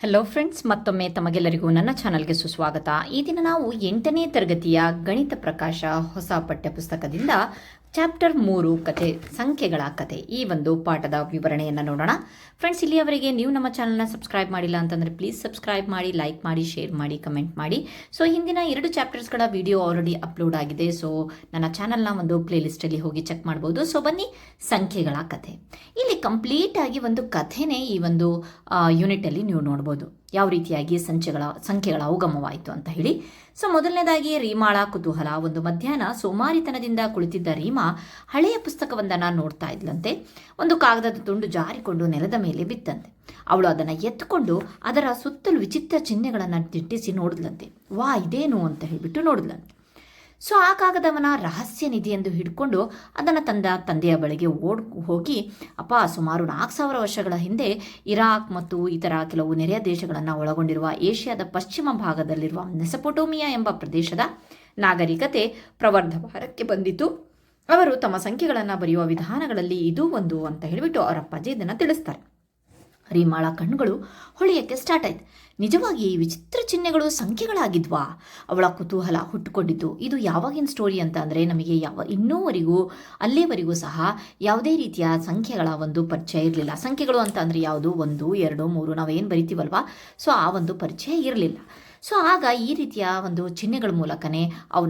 Hello friends, ಮತ್ತೊಮ್ಮೆ ತಮಗೆಲ್ಲರಿಗೂ ನನ್ನ ಚಾನಲ್ಗೆ ಸುಸ್ವಾಗತ. ಈ ದಿನ ನಾವು 8ನೇ ತರಗತಿಯ ಗಣಿತ ಪ್ರಕಾಶ ಹೊಸ ಪಠ್ಯಪುಸ್ತಕದಿಂದ ಚಾಪ್ಟರ್ 3 ಕತೆ ಸಂಖ್ಯೆಗಳ ಕತೆ ಈ ಒಂದು ಪಾಠದ ವಿವರಣೆಯನ್ನು ನೋಡೋಣ. ಫ್ರೆಂಡ್ಸ್, ಇಲ್ಲಿಯವರೆಗೆ ನೀವು ನಮ್ಮ ಚಾನಲ್ನ ಸಬ್ಸ್ಕ್ರೈಬ್ ಮಾಡಿಲ್ಲ ಅಂತಂದರೆ ಪ್ಲೀಸ್ ಸಬ್ಸ್ಕ್ರೈಬ್ ಮಾಡಿ, ಲೈಕ್ ಮಾಡಿ, ಶೇರ್ ಮಾಡಿ, ಕಮೆಂಟ್ ಮಾಡಿ. ಸೊ ಹಿಂದಿನ 2 ಚಾಪ್ಟರ್ಸ್ಗಳ ವಿಡಿಯೋ ಆಲ್ರೆಡಿ ಅಪ್ಲೋಡ್ ಆಗಿದೆ. ಸೊ ನನ್ನ ಚಾನಲ್ನ ಒಂದು ಪ್ಲೇಲಿಸ್ಟಲ್ಲಿ ಹೋಗಿ ಚೆಕ್ ಮಾಡ್ಬೋದು. ಸೊ ಬನ್ನಿ, ಸಂಖ್ಯೆಗಳ ಕತೆ. ಇಲ್ಲಿ ಕಂಪ್ಲೀಟ್ ಆಗಿ ಒಂದು ಕಥೆನೇ ಈ ಒಂದು ಯೂನಿಟಲ್ಲಿ ನೀವು ನೋಡ್ಬೋದು, ಯಾವ ರೀತಿಯಾಗಿ ಸಂಖ್ಯೆಗಳ ಉಗಮವಾಯಿತು ಅಂತ ಹೇಳಿ. ಸೊ ಮೊದಲನೇದಾಗಿ ರೀಮಾಳ ಕುತೂಹಲ. ಒಂದು ಮಧ್ಯಾಹ್ನ ಸೋಮಾರಿತನದಿಂದ ಕುಳಿತಿದ್ದ ರೀಮಾ ಹಳೆಯ ಪುಸ್ತಕವೊಂದನ್ನು ನೋಡ್ತಾ ಇದ್ಲಂತೆ. ಒಂದು ಕಾಗದದ ತುಂಡು ಜಾರಿಕೊಂಡು ನೆಲದ ಮೇಲೆ ಬಿತ್ತಂತೆ. ಅವಳು ಅದನ್ನು ಎತ್ತುಕೊಂಡು ಅದರ ಸುತ್ತಲೂ ವಿಚಿತ್ರ ಚಿಹ್ನೆಗಳನ್ನು ದಿಟ್ಟಿಸಿ ನೋಡಿದ್ಲಂತೆ. ವಾ, ಇದೇನು ಅಂತ ಹೇಳಿಬಿಟ್ಟು ನೋಡಿದ್ಲಂತೆ. ಸೊ ಆ ಕಾಗದವನ ರಹಸ್ಯ ನಿಧಿ ಎಂದು ಹಿಡ್ಕೊಂಡು ಅದನ್ನು ತಂದೆಯ ಬಳಿಗೆ ಹೋಗಿ, ಅಪ್ಪ, ಸುಮಾರು 4000 ವರ್ಷಗಳ ಹಿಂದೆ ಇರಾಕ್ ಮತ್ತು ಇತರ ಕೆಲವು ನೆರೆಯ ದೇಶಗಳನ್ನು ಒಳಗೊಂಡಿರುವ ಏಷ್ಯಾದ ಪಶ್ಚಿಮ ಭಾಗದಲ್ಲಿರುವ ಮೆಸೊಪೊಟೇಮಿಯಾ ಎಂಬ ಪ್ರದೇಶದ ನಾಗರಿಕತೆ ಪ್ರವರ್ಧಮಾನಕ್ಕೆ ಬಂದಿತು. ಅವರು ತಮ್ಮ ಸಂಖ್ಯೆಗಳನ್ನು ಬರೆಯುವ ವಿಧಾನಗಳಲ್ಲಿ ಇದೂ ಒಂದು ಅಂತ ಹೇಳಿಬಿಟ್ಟು ಅವರ ಅಪ್ಪಾಜಿ ಇದನ್ನು ತಿಳಿಸ್ತಾರೆ. ರೀಮಾಳ ಕಣ್ಣುಗಳು ಹೊಳೆಯಕ್ಕೆ ಸ್ಟಾರ್ಟ್ ಆಯ್ತು. ನಿಜವಾಗಿ ಈ ವಿಚಿತ್ರ ಚಿಹ್ನೆಗಳು ಸಂಖ್ಯೆಗಳಾಗಿದ್ವಾ? ಅವಳ ಕುತೂಹಲ ಹುಟ್ಟುಕೊಂಡಿದ್ದು. ಇದು ಯಾವಾಗಿನ ಸ್ಟೋರಿ ಅಂತ ಅಂದರೆ, ನಮಗೆ ಅಲ್ಲಿವರೆಗೂ ಸಹ ಯಾವುದೇ ರೀತಿಯ ಸಂಖ್ಯೆಗಳ ಒಂದು ಪರಿಚಯ ಇರಲಿಲ್ಲ. ಸಂಖ್ಯೆಗಳು ಅಂತ ಅಂದರೆ ಯಾವುದು? 1, 2, 3 ನಾವೇನು ಬರಿತೀವಲ್ವಾ, ಸೊ ಆ ಒಂದು ಪರಿಚಯ ಇರಲಿಲ್ಲ. ಸೊ ಆಗ ಈ ರೀತಿಯ ಒಂದು ಚಿಹ್ನೆಗಳ ಮೂಲಕನೇ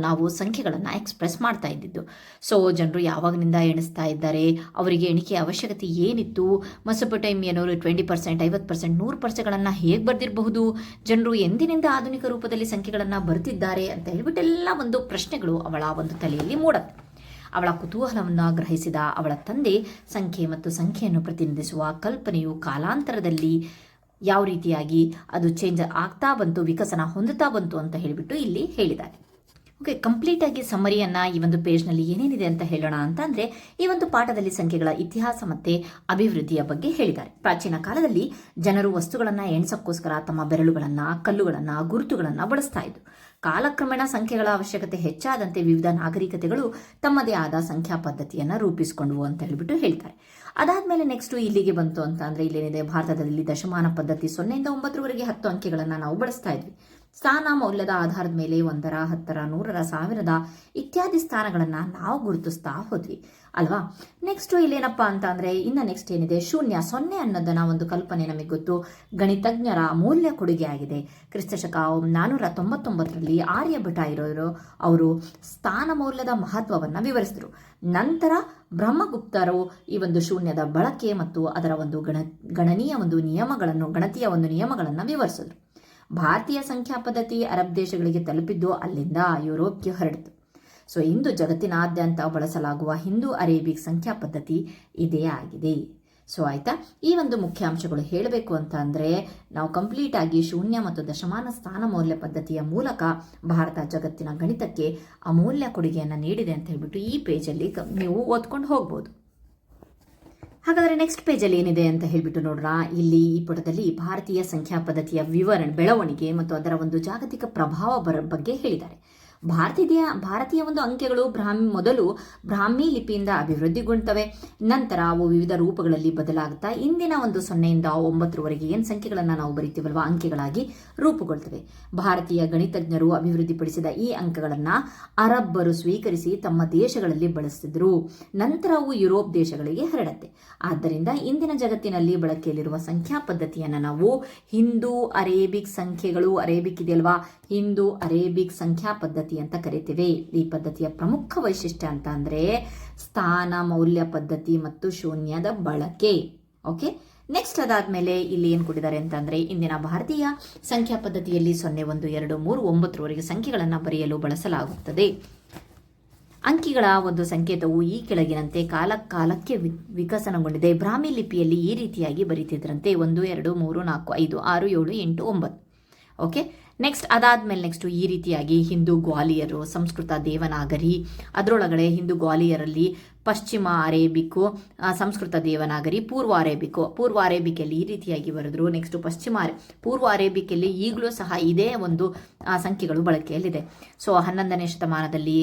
ನಾವು ಸಂಖ್ಯೆಗಳನ್ನು ಎಕ್ಸ್ಪ್ರೆಸ್ ಮಾಡ್ತಾ ಇದ್ದಿದ್ದು. ಸೊ ಜನರು ಯಾವಾಗಿನಿಂದ ಎಣಿಸ್ತಾ ಇದ್ದಾರೆ, ಅವರಿಗೆ ಎಣಿಕೆಯ ಅವಶ್ಯಕತೆ ಏನಿತ್ತು, ಮೆಸೊಪೊಟೇಮಿಯನವರು 20%, 50%, 100%ಗಳನ್ನು ಹೇಗೆ ಬರೆದಿರಬಹುದು, ಜನರು ಎಂದಿನಿಂದ ಆಧುನಿಕ ರೂಪದಲ್ಲಿ ಸಂಖ್ಯೆಗಳನ್ನು ಬರ್ತಿದ್ದಾರೆ ಅಂತ ಹೇಳ್ಬಿಟ್ಟೆಲ್ಲ ಒಂದು ಪ್ರಶ್ನೆಗಳು ಅವಳ ಒಂದು ತಲೆಯಲ್ಲಿ ಮೂಡುತ್ತೆ. ಅವಳ ಕುತೂಹಲವನ್ನು ಗ್ರಹಿಸಿದ ಅವಳ ತಂದೆ ಸಂಖ್ಯೆ ಮತ್ತು ಸಂಖ್ಯೆಯನ್ನು ಪ್ರತಿನಿಧಿಸುವ ಕಲ್ಪನೆಯು ಕಾಲಾಂತರದಲ್ಲಿ ಯಾವ ರೀತಿಯಾಗಿ ಅದು ಚೇಂಜ್ ಆಗ್ತಾ ಬಂತು, ವಿಕಸನ ಹೊಂದುತ್ತಾ ಬಂತು ಅಂತ ಹೇಳಿಬಿಟ್ಟು ಇಲ್ಲಿ ಹೇಳಿದ್ದಾರೆ. ಓಕೆ, ಕಂಪ್ಲೀಟಾಗಿ ಸಮ್ಮರಿಯನ್ನು ಈ ಒಂದು ಪೇಜ್ನಲ್ಲಿ ಏನೇನಿದೆ ಅಂತ ಹೇಳೋಣ ಅಂತ ಅಂದರೆ, ಈ ಒಂದು ಪಾಠದಲ್ಲಿ ಸಂಖ್ಯೆಗಳ ಇತಿಹಾಸ ಮತ್ತು ಅಭಿವೃದ್ಧಿಯ ಬಗ್ಗೆ ಹೇಳಿದ್ದಾರೆ. ಪ್ರಾಚೀನ ಕಾಲದಲ್ಲಿ ಜನರು ವಸ್ತುಗಳನ್ನು ಎಣಿಸೋಕ್ಕೋಸ್ಕರ ತಮ್ಮ ಬೆರಳುಗಳನ್ನು, ಕಲ್ಲುಗಳನ್ನು, ಗುರುತುಗಳನ್ನು ಬಳಸ್ತಾ ಇದ್ರು. ಕಾಲಕ್ರಮೇಣ ಸಂಖ್ಯೆಗಳ ಅವಶ್ಯಕತೆ ಹೆಚ್ಚಾದಂತೆ ವಿವಿಧ ನಾಗರಿಕತೆಗಳು ತಮ್ಮದೇ ಆದ ಸಂಖ್ಯಾ ಪದ್ಧತಿಯನ್ನು ರೂಪಿಸಿಕೊಂಡವು ಅಂತ ಹೇಳಿಬಿಟ್ಟು ಹೇಳ್ತಾರೆ. ಅದಾದಮೇಲೆ ನೆಕ್ಸ್ಟು ಇಲ್ಲಿಗೆ ಬಂತು ಅಂತ ಅಂದರೆ, ಇಲ್ಲೇನಿದೆ, ಭಾರತದಲ್ಲಿ ದಶಮಾನ ಪದ್ಧತಿ 0ರಿಂದ 9ರವರೆಗೆ 10 ಅಂಕೆಗಳನ್ನು ನಾವು ಬಳಸ್ತಾ ಇದ್ವಿ. ಸ್ಥಾನ ಮೌಲ್ಯದ ಆಧಾರದ ಮೇಲೆ 1, 10, 100, 1000 ಇತ್ಯಾದಿ ಸ್ಥಾನಗಳನ್ನು ನಾವು ಗುರುತಿಸ್ತಾ ಹೋದ್ವಿ ಅಲ್ವಾ. ನೆಕ್ಸ್ಟು ಇಲ್ಲೇನಪ್ಪ ಅಂತ ಅಂದರೆ, ಇನ್ನು ನೆಕ್ಸ್ಟ್ ಏನಿದೆ, ಶೂನ್ಯ, 0 ಅನ್ನೋದನ್ನ ಒಂದು ಕಲ್ಪನೆ ನಮಗೆ ಗೊತ್ತು, ಗಣಿತಜ್ಞರ ಅಮೂಲ್ಯ ಕೊಡುಗೆ ಆಗಿದೆ. ಕ್ರಿಸ್ತಶಕ 499ರಲ್ಲಿ ಆರ್ಯಭಟ ಅವರು ಸ್ಥಾನ ಮೌಲ್ಯದ ಮಹತ್ವವನ್ನು ವಿವರಿಸಿದರು. ನಂತರ ಬ್ರಹ್ಮಗುಪ್ತರು ಈ ಒಂದು ಶೂನ್ಯದ ಬಳಕೆ ಮತ್ತು ಅದರ ಒಂದು ಗಣತಿಯ ಒಂದು ನಿಯಮಗಳನ್ನು ವಿವರಿಸಿದ್ರು. ಭಾರತೀಯ ಸಂಖ್ಯಾ ಪದ್ಧತಿ ಅರಬ್ ದೇಶಗಳಿಗೆ ತಲುಪಿದ್ದು ಅಲ್ಲಿಂದ ಯುರೋಪ್ಗೆ ಹರಡಿತು. ಸೊ ಇಂದು ಜಗತ್ತಿನಾದ್ಯಂತ ಬಳಸಲಾಗುವ ಹಿಂದೂ ಅರೇಬಿಕ್ ಸಂಖ್ಯಾ ಪದ್ಧತಿ ಇದೇ ಆಗಿದೆ. ಸೊ ಆಯ್ತಾ, ಈ ಒಂದು ಮುಖ್ಯಾಂಶಗಳು ಹೇಳಬೇಕು ಅಂತ ಅಂದರೆ, ನಾವು ಕಂಪ್ಲೀಟ್ ಆಗಿ ಶೂನ್ಯ ಮತ್ತು ದಶಮಾನ ಸ್ಥಾನ ಮೌಲ್ಯ ಪದ್ಧತಿಯ ಮೂಲಕ ಭಾರತ ಜಗತ್ತಿನ ಗಣಿತಕ್ಕೆ ಅಮೂಲ್ಯ ಕೊಡುಗೆಯನ್ನು ನೀಡಿದೆ ಅಂತ ಹೇಳ್ಬಿಟ್ಟು ಈ ಪೇಜಲ್ಲಿ ನೀವು ಓದ್ಕೊಂಡು ಹೋಗ್ಬೋದು. ಹಾಗಾದರೆ ನೆಕ್ಸ್ಟ್ ಪೇಜಲ್ಲಿ ಏನಿದೆ ಅಂತ ಹೇಳ್ಬಿಟ್ಟು ನೋಡ್ರಾ, ಇಲ್ಲಿ ಈ ಪುಟದಲ್ಲಿ ಭಾರತೀಯ ಸಂಖ್ಯಾ ಪದ್ಧತಿಯ ಬೆಳವಣಿಗೆ ಮತ್ತು ಅದರ ಒಂದು ಜಾಗತಿಕ ಪ್ರಭಾವ ಬಗ್ಗೆ ಹೇಳಿದ್ದಾರೆ. ಭಾರತೀಯ ಒಂದು ಅಂಕೆಗಳು ಮೊದಲು ಬ್ರಾಹ್ಮಿ ಲಿಪಿಯಿಂದ ಅಭಿವೃದ್ಧಿಗೊಳ್ತವೆ. ನಂತರ ಅವು ವಿವಿಧ ರೂಪಗಳಲ್ಲಿ ಬದಲಾಗುತ್ತಾ ಇಂದಿನ ಒಂದು 0ರಿಂದ 9ರವರೆಗೆ ಏನು ಸಂಖ್ಯೆಗಳನ್ನು ನಾವು ಬರಿತೀವಲ್ವ, ಅಂಕೆಗಳಾಗಿ ರೂಪುಗೊಳ್ತವೆ. ಭಾರತೀಯ ಗಣಿತಜ್ಞರು ಅಭಿವೃದ್ಧಿಪಡಿಸಿದ ಈ ಅಂಕಗಳನ್ನು ಅರಬ್ಬರು ಸ್ವೀಕರಿಸಿ ತಮ್ಮ ದೇಶಗಳಲ್ಲಿ ಬಳಸ್ತಿದ್ರು. ನಂತರ ಅವು ಯುರೋಪ್ ದೇಶಗಳಿಗೆ ಹರಡತ್ತೆ. ಆದ್ದರಿಂದ ಇಂದಿನ ಜಗತ್ತಿನಲ್ಲಿ ಬಳಕೆಯಲ್ಲಿರುವ ಸಂಖ್ಯಾ ಪದ್ಧತಿಯನ್ನು ನಾವು ಹಿಂದೂ ಅರೇಬಿಕ್ ಸಂಖ್ಯೆಗಳು, ಅರೇಬಿಕ್ ಇದೆಯಲ್ವಾ, ಹಿಂದೂ ಅರೇಬಿಕ್ ಸಂಖ್ಯಾ ಪದ್ಧತಿ ಅಂತ ಕರಿತೀವಿ. ಈ ಪದ್ಧತಿಯ ಪ್ರಮುಖ ವೈಶಿಷ್ಟ್ಯ ಅಂತ ಅಂದರೆ ಸ್ಥಾನ ಮೌಲ್ಯ ಪದ್ಧತಿ ಮತ್ತು ಶೂನ್ಯದ ಬಳಕೆ. ಓಕೆ, ನೆಕ್ಸ್ಟ್ ಅದಾದ್ಮೇಲೆ ಇಲ್ಲಿ ಏನು ಕೊಟ್ಟಿದ್ದಾರೆ ಅಂತ ಅಂದರೆ, ಇಂದಿನ ಭಾರತೀಯ ಸಂಖ್ಯಾ ಪದ್ಧತಿಯಲ್ಲಿ 0, 1, 2, 3, 9ರವರೆಗೆ ಸಂಖ್ಯೆಗಳನ್ನು ಬರೆಯಲು ಬಳಸಲಾಗುತ್ತದೆ. ಅಂಕಿಗಳ ಒಂದು ಸಂಕೇತವು ಈ ಕೆಳಗಿನಂತೆ ಕಾಲಕ್ಕೆ ವಿಕಸನಗೊಂಡಿದೆ. ಬ್ರಾಹ್ಮಿ ಲಿಪಿಯಲ್ಲಿ ಈ ರೀತಿಯಾಗಿ ಬರೀತಿದ್ರಂತೆ: 1, 2, 3, 4, 5, 6, 7, 8, 9. ಓಕೆ, ನೆಕ್ಸ್ಟ್ ಅದಾದ್ಮೇಲೆ ನೆಕ್ಸ್ಟು ಈ ರೀತಿಯಾಗಿ ಹಿಂದೂ ಗ್ವಾಲಿಯರು, ಸಂಸ್ಕೃತ ದೇವನಾಗರಿ, ಅದರೊಳಗಡೆ ಹಿಂದೂ ಗ್ವಾಲಿಯರಲ್ಲಿ ಪಶ್ಚಿಮ ಅರೇಬಿಕ್ಕು, ಸಂಸ್ಕೃತ ದೇವನಾಗರಿ, ಪೂರ್ವ ಅರೇಬಿಕಲ್ಲಿ ಈ ರೀತಿಯಾಗಿ ಬರೆದ್ರು. ನೆಕ್ಸ್ಟು ಪೂರ್ವ ಅರೇಬಿಕಲ್ಲಿ ಈಗಲೂ ಸಹ ಇದೇ ಒಂದು ಸಂಖ್ಯೆಗಳು ಬಳಕೆಯಲ್ಲಿದೆ. ಸೊ 11ನೇ ಶತಮಾನದಲ್ಲಿ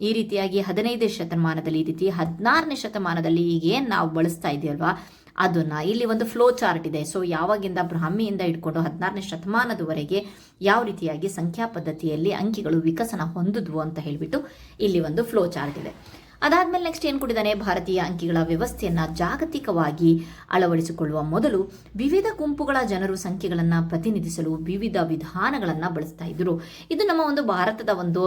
ಈ ರೀತಿಯಾಗಿ, 15ನೇ ಶತಮಾನದಲ್ಲಿ ಈ ರೀತಿ, 16ನೇ ಶತಮಾನದಲ್ಲಿ ಈಗೇನು ನಾವು ಬಳಸ್ತಾ ಇದೆಯಲ್ವಾ ಅದನ್ನು ಇಲ್ಲಿ ಒಂದು ಫ್ಲೋ ಚಾರ್ಟ್ ಇದೆ. ಸೊ ಯಾವಾಗಿಂದ ಬ್ರಾಹ್ಮಿಯಿಂದ ಇಟ್ಕೊಂಡು 16ನೇ ಶತಮಾನದವರೆಗೆ ಯಾವ ರೀತಿಯಾಗಿ ಸಂಖ್ಯಾ ಪದ್ಧತಿಯಲ್ಲಿ ಅಂಕಿಗಳು ವಿಕಸನ ಹೊಂದಿದ್ವು ಅಂತ ಹೇಳಿಬಿಟ್ಟು ಇಲ್ಲಿ ಒಂದು ಫ್ಲೋ ಚಾರ್ಟ್ ಇದೆ. ಅದಾದ್ಮೇಲೆ ನೆಕ್ಸ್ಟ್ ಏನು ಕೊಟ್ಟಿದ್ದಾನೆ, ಭಾರತೀಯ ಅಂಕಿಗಳ ವ್ಯವಸ್ಥೆಯನ್ನ ಜಾಗತಿಕವಾಗಿ ಅಳವಡಿಸಿಕೊಳ್ಳುವ ಮೊದಲು ವಿವಿಧ ಗುಂಪುಗಳ ಜನರು ಸಂಖ್ಯೆಗಳನ್ನು ಪ್ರತಿನಿಧಿಸಲು ವಿವಿಧ ವಿಧಾನಗಳನ್ನು ಬಳಸ್ತಾ ಇದ್ರು. ಇದು ನಮ್ಮ ಒಂದು ಭಾರತದ ಒಂದು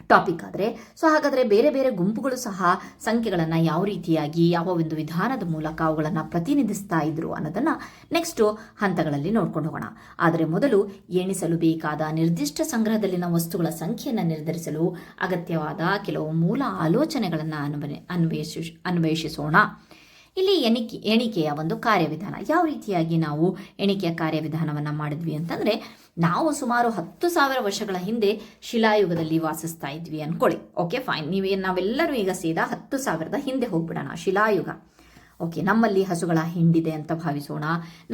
ಟಾಪಿಕ್ ಆದರೆ, ಸೊ ಹಾಗಾದರೆ ಬೇರೆ ಬೇರೆ ಗುಂಪುಗಳು ಸಹ ಸಂಖ್ಯೆಗಳನ್ನು ಯಾವ ರೀತಿಯಾಗಿ ಯಾವ ಒಂದು ವಿಧಾನದ ಮೂಲಕ ಅವುಗಳನ್ನು ಪ್ರತಿನಿಧಿಸ್ತಾ ಇದ್ರು ಅನ್ನೋದನ್ನು ನೆಕ್ಸ್ಟು ಹಂತಗಳಲ್ಲಿ ನೋಡ್ಕೊಂಡು ಹೋಗೋಣ. ಆದರೆ ಮೊದಲು ಎಣಿಸಲು ಬೇಕಾದ ನಿರ್ದಿಷ್ಟ ಸಂಗ್ರಹದಲ್ಲಿನ ವಸ್ತುಗಳ ಸಂಖ್ಯೆಯನ್ನು ನಿರ್ಧರಿಸಲು ಅಗತ್ಯವಾದ ಕೆಲವು ಮೂಲ ಆಲೋಚನೆಗಳನ್ನು ಅನ್ವೇಷಿಸೋಣ. ಇಲ್ಲಿ ಎಣಿಕೆಯ ಒಂದು ಕಾರ್ಯವಿಧಾನ, ಯಾವ ರೀತಿಯಾಗಿ ನಾವು ಎಣಿಕೆಯ ಕಾರ್ಯವಿಧಾನವನ್ನು ಮಾಡಿದ್ವಿ ಅಂತಂದರೆ, ನಾವು ಸುಮಾರು 10,000 ವರ್ಷಗಳ ಹಿಂದೆ ಶಿಲಾಯುಗದಲ್ಲಿ ವಾಸಿಸ್ತಾ ಇದ್ವಿ ಅನ್ಕೊಳ್ಳಿ. ಓಕೆ ಫೈನ್, ನಾವೆಲ್ಲರೂ ಈಗ ಸೀದಾ 10,000 ಹಿಂದೆ ಹೋಗ್ಬಿಡೋಣ, ಶಿಲಾಯುಗ. ಓಕೆ, ನಮ್ಮಲ್ಲಿ ಹಸುಗಳ ಹಿಂಡಿದೆ ಅಂತ ಭಾವಿಸೋಣ.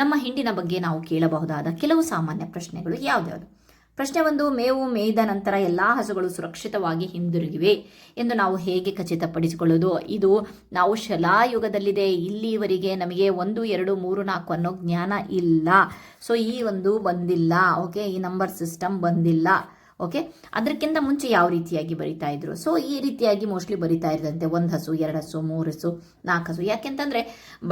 ನಮ್ಮ ಹಿಂಡಿನ ಬಗ್ಗೆ ನಾವು ಕೇಳಬಹುದಾದ ಕೆಲವು ಸಾಮಾನ್ಯ ಪ್ರಶ್ನೆಗಳು ಯಾವ್ದ್ಯಾವುದು? ಪ್ರಶ್ನೆ 1, ಮೇವು ಮೇಯ್ದ ನಂತರ ಎಲ್ಲ ಹಸುಗಳು ಸುರಕ್ಷಿತವಾಗಿ ಹಿಂದಿರುಗಿವೆ ಎಂದು ನಾವು ಹೇಗೆ ಖಚಿತಪಡಿಸಿಕೊಳ್ಳೋದು? ಇದು ನಾವು ಶಿಲಾಯುಗದಲ್ಲಿದೆ, ಇಲ್ಲಿವರೆಗೆ ನಮಗೆ 1, 2, 3, 4 ಅನ್ನೋ ಜ್ಞಾನ ಇಲ್ಲ. ಸೊ ಈ ಒಂದು ಬಂದಿಲ್ಲ. ಓಕೆ, ಈ ನಂಬರ್ ಸಿಸ್ಟಮ್ ಬಂದಿಲ್ಲ. ಓಕೆ, ಅದಕ್ಕಿಂತ ಮುಂಚೆ ಯಾವ ರೀತಿಯಾಗಿ ಬರಿತಾ ಇದ್ರು? ಸೊ ಈ ರೀತಿಯಾಗಿ ಮೋಸ್ಟ್ಲಿ ಬರಿತಾ ಇರದಂತೆ 1 ಹಸು, 2 ಹಸು, 3 ಹಸು, 4 ಹಸು. ಯಾಕೆಂತಂದ್ರೆ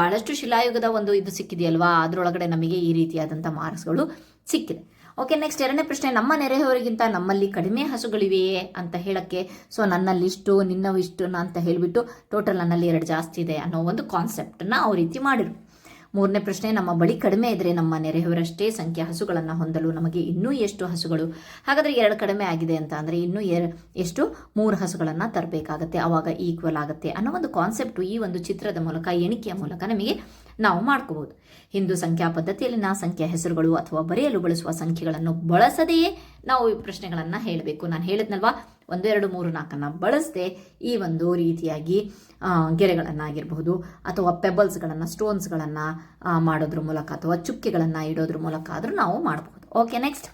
ಬಹಳಷ್ಟು ಶಿಲಾಯುಗದ ಒಂದು ಇದು ಸಿಕ್ಕಿದೆಯಲ್ವಾ, ಅದರೊಳಗಡೆ ನಮಗೆ ಈ ರೀತಿಯಾದಂಥ ಮಾರ್ಕ್ಸ್ಗಳು ಸಿಕ್ಕಿದೆ. ಓಕೆ, ನೆಕ್ಸ್ಟ್ 2ನೇ ಪ್ರಶ್ನೆ, ನಮ್ಮ ನೆರೆಹೊರೆಗಿಂತ ನಮ್ಮಲ್ಲಿ ಕಡಿಮೆ ಹಸುಗಳಿವೆಯೇ ಅಂತ ಹೇಳಕ್ಕೆ, ಸೊ ನನ್ನಲ್ಲಿ ಇಷ್ಟು ನಿನ್ನವು ಇಷ್ಟು ಅಂತ ಹೇಳಿಬಿಟ್ಟು ಟೋಟಲ್ ನನ್ನಲ್ಲಿ 2 ಜಾಸ್ತಿ ಇದೆ ಅನ್ನೋ ಒಂದು ಕಾನ್ಸೆಪ್ಟನ್ನು ಆ ರೀತಿ ಮಾಡಿರು. 3ನೇ ಪ್ರಶ್ನೆ, ನಮ್ಮ ಬಳಿ ಕಡಿಮೆ ಇದ್ರೆ ನಮ್ಮ ನೆರೆಹೊರಷ್ಟೇ ಸಂಖ್ಯೆ ಹಸುಗಳನ್ನು ಹೊಂದಲು ನಮಗೆ ಇನ್ನೂ ಎಷ್ಟು ಹಸುಗಳು? ಹಾಗಾದರೆ 2 ಕಡಿಮೆ ಆಗಿದೆ ಅಂತ ಅಂದರೆ ಇನ್ನೂ ಎಷ್ಟು 3 ಹಸುಗಳನ್ನು ತರಬೇಕಾಗತ್ತೆ, ಆವಾಗ ಈಕ್ವಲ್ ಆಗುತ್ತೆ ಅನ್ನೋ ಒಂದು ಕಾನ್ಸೆಪ್ಟು ಈ ಒಂದು ಚಿತ್ರದ ಮೂಲಕ, ಎಣಿಕೆಯ ಮೂಲಕ ನಮಗೆ ನಾವು ಮಾಡ್ಕೋಬಹುದು. ಹಿಂದೂ ಸಂಖ್ಯಾ ಪದ್ಧತಿಯಲ್ಲಿನ ಸಂಖ್ಯಾ ಹೆಸರುಗಳು ಅಥವಾ ಬರೆಯಲು ಬಳಸುವ ಸಂಖ್ಯೆಗಳನ್ನು ಬಳಸದೆಯೇ ನಾವು ಈ ಪ್ರಶ್ನೆಗಳನ್ನು ಹೇಳಬೇಕು. ನಾನು ಹೇಳಿದ್ನಲ್ವಾ, 1, 2, 3, 4 ಬಳಸದೆ ಈ ಒಂದು ರೀತಿಯಾಗಿ ಗೆರೆಗಳನ್ನಾಗಿರಬಹುದು ಅಥವಾ ಪೆಬಲ್ಸ್ಗಳನ್ನು, ಸ್ಟೋನ್ಸ್ಗಳನ್ನು ಮಾಡೋದ್ರ ಮೂಲಕ ಅಥವಾ ಚುಕ್ಕೆಗಳನ್ನು ಇಡೋದ್ರ ಮೂಲಕ ಆದರೂ ನಾವು ಮಾಡಬಹುದು. ಓಕೆ, ನೆಕ್ಸ್ಟ್